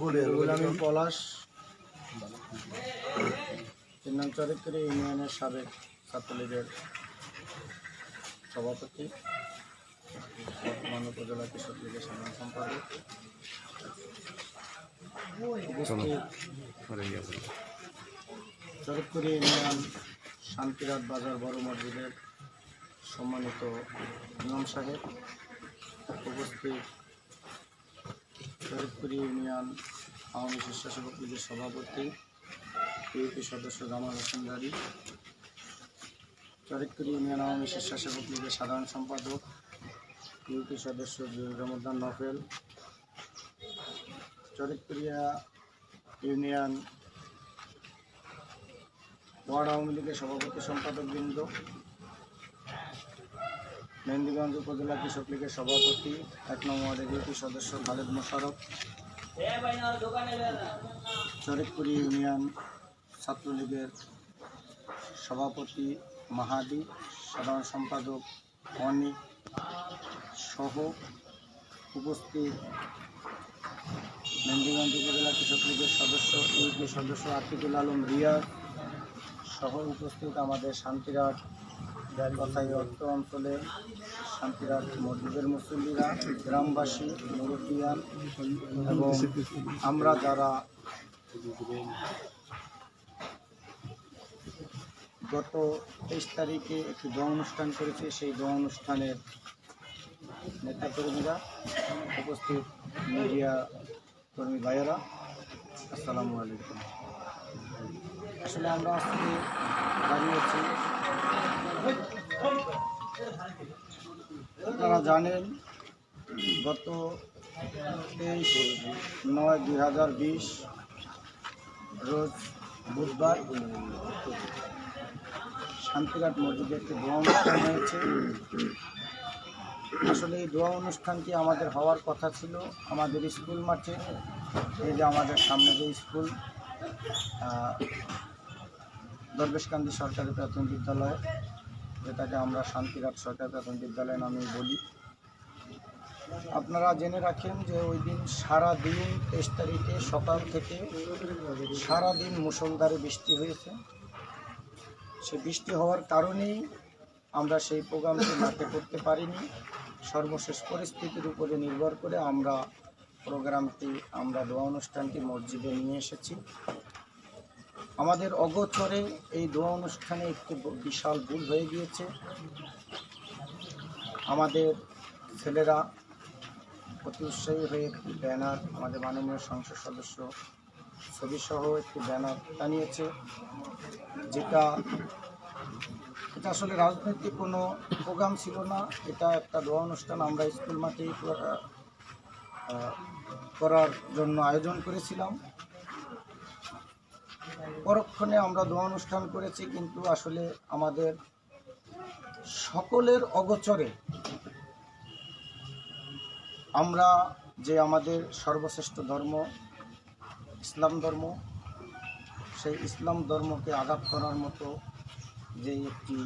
গোলামী পলাশ, চরিত্রে ইউনিয়নের সাবেক ছাত্রলীগের সভাপতি, বর্তমান উপজেলা কৃষক লীগের সাধারণ সম্পাদক, চরিত্রে ইউনিয়ন শান্তিরাত বাজার বড় মসজিদের সম্মানিত ইমাম সাহেব, উপস্থিত চরিত্রে ইউনিয়ন আওয়ামী স্বেচ্ছাসেবক লীগের সভাপতি ইউপি সদস্য জামাল হোসেন গাড়ি, চরিত্রে ইউনিয়ন আওয়ামী স্বেচ্ছাসেবক লীগের সাধারণ সম্পাদক ইউপি সদস্য রমজান নফেল, চরিত্রিয়া ইউনিয়ন ওয়ার্ড আওয়ামী লীগের সভাপতি সম্পাদক বৃন্দ, মেহেন্দিগঞ্জ উপজেলা কৃষক লীগের সভাপতি ১ নং ওয়ার্ডের ইউপি সদস্য খালেদ মোশাররফ, চরিত্পুর ইউনিয়ন ছাত্রলীগের সভাপতি মাহাদি, সাধারণ সম্পাদক অনিক সহ উপস্থিত মেহেন্দিগঞ্জ উপজেলা কৃষক লীগের সদস্য ইউপি সদস্য আতিকুল আলম রিয়াজ সহ উপস্থিত আমাদের শান্তিরাট কথাই অর্থ অঞ্চলের শান্তিরাট মসজিদের মুসল্লিরা, গ্রামবাসী, মুরব্বিয়ান এবং আমরা যারা গত 23 তারিখে একটি দোয়া অনুষ্ঠান করেছি, সেই দোয়া অনুষ্ঠানের নেতাকর্মীরা, উপস্থিত মিডিয়া কর্মী ভাইয়েরা, আসসালামু আলাইকুম। আসলে আমরা আজকে দাঁড়িয়েছি, আপনারা জানেন গত 23/9/2020 রোজ বুধবার শান্তিরাট মসজিদে একটি দোয়া অনুষ্ঠান হয়েছে। আসলে এই দোয়া অনুষ্ঠানটি আমাদের হওয়ার কথা ছিল আমাদের স্কুল মাঠে, এই যে আমাদের সামনে যে স্কুল দরবেশকান্দি সরকারি প্রাথমিক বিদ্যালয়, যেটাকে আমরা শান্তিরাট সরকারি প্রাথমিক বিদ্যালয় নামে বলি। আপনারা জেনে রাখেন যে ওই দিন সারাদিন 23 তারিখে সকাল থেকে সারাদিন মুষলধারে বৃষ্টি হয়েছে। সে বৃষ্টি হওয়ার কারণেই আমরা সেই প্রোগ্রামটি মাঠে করতে পারিনি। সর্বশেষ পরিস্থিতির উপরে নির্ভর করে আমরা দোয়া অনুষ্ঠানটি মসজিদে নিয়ে এসেছি। আমাদের অগোচরে এই দোয়া অনুষ্ঠানে একটি বিশাল ভুল হয়ে গিয়েছে। আমাদের ছেলেরা অতি উৎসাহী হয়ে একটি ব্যানার, আমাদের মাননীয় সংসদ সদস্য ছবিসহ একটি ব্যানার টানিয়েছে, যেটা আসলে রাজনৈতিক কোনো প্রোগ্রাম ছিল না। এটা একটা দোয়া অনুষ্ঠান আমরা স্কুল মাঠেই করার জন্য আয়োজন করেছিলাম। পরক্ষণে আমরা দোয়া অনুষ্ঠান করেছি, কিন্তু আসলে আমাদের সকলের অগোচরে আমরা যে আমাদের সর্বশ্রেষ্ঠ ধর্ম ইসলাম ধর্ম, সেই ইসলাম ধর্মকে আঘাত করার মতো যে একটি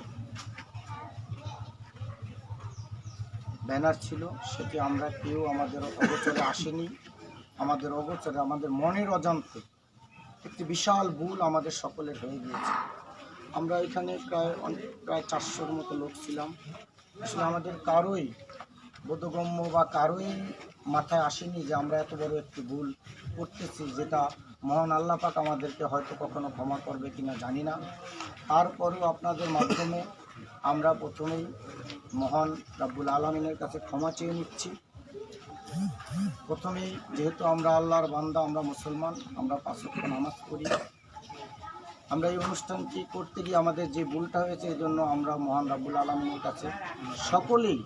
ব্যানার ছিল, সেটি আমরা কেউ আমাদের অগোচরে আসেনি। আমাদের অগোচরে, আমাদের মনের অজান্তে একটি বিশাল ভুল আমাদের সকলের হয়ে গিয়েছে। আমরা এখানে প্রায় 400-র মতো লোক ছিলাম। আসলে আমাদের কারোই বোধগম্য বা কারোই মাথায় আসেনি যে আমরা এত বড় একটি ভুল করতেছি, যেটা মহান আল্লাহ পাক আমাদেরকে হয়তো কখনো ক্ষমা করবে কিনা জানি না। তারপরেও আপনাদের মাধ্যমে আমরা প্রথমেই মহান রাব্বুল আলামিনের কাছে ক্ষমা চেয়ে নিচ্ছি। প্রথমেই যেহেতু আমরা আল্লাহর বান্দা, আমরা মুসলমান, আমরা 5 ওয়াক্ত নামাজ পড়ি, আমরা এই অনুষ্ঠানটি করতে গিয়ে আমাদের যে ভুলটা হয়েছে, এই জন্য আমরা মহান রাব্বুল আলামিনের কাছে সকলেই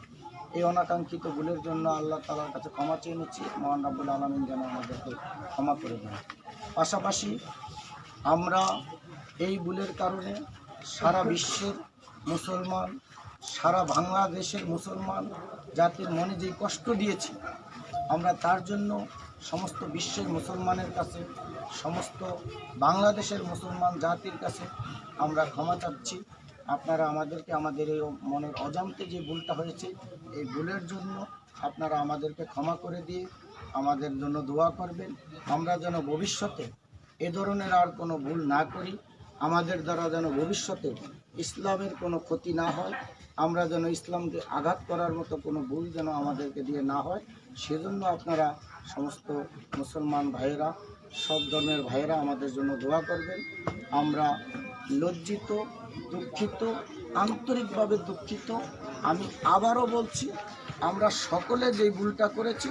এই অনাকাঙ্ক্ষিত ভুলের জন্য আল্লাহ তাআলার কাছে ক্ষমা চেয়ে নিচ্ছি। মহান রাব্বুল আলামিন যেন আমাদেরকে ক্ষমা করে দেন। পাশাপাশি আমরা এই ভুলের কারণে সারা বিশ্বের মুসলমান, সারা বাংলাদেশের মুসলমান জাতির মনে যেই কষ্ট দিয়েছি, আমরা তার জন্য সমস্ত বিশ্বের মুসলমানের কাছে, সমস্ত বাংলাদেশের মুসলমান জাতির কাছে আমরা ক্ষমা চাচ্ছি। আপনারা আমাদেরকে আমাদের এই মনের অজান্তে যে ভুলটা হয়েছে, এই ভুলের জন্য আপনারা আমাদেরকে ক্ষমা করে দিয়ে আমাদের জন্য দোয়া করবেন। আমরা যেন ভবিষ্যতে এ ধরনের আর কোনো ভুল না করি, আমাদের দ্বারা যেন ভবিষ্যতে ইসলামের কোনো ক্ষতি না হয়, আমরা যেন ইসলামকে আঘাত করার মতো কোনো ভুল যেন আমাদেরকে দিয়ে না হয়, সেজন্য আপনারা সমস্ত মুসলমান ভাইয়েরা, সব ধর্মের ভাইয়েরা আমাদের জন্য দোয়া করবেন। আমরা লজ্জিত, দুঃখিত, আন্তরিকভাবে দুঃখিত। আমি আবারও বলছি, আমরা সকলে যে ভুলটা করেছি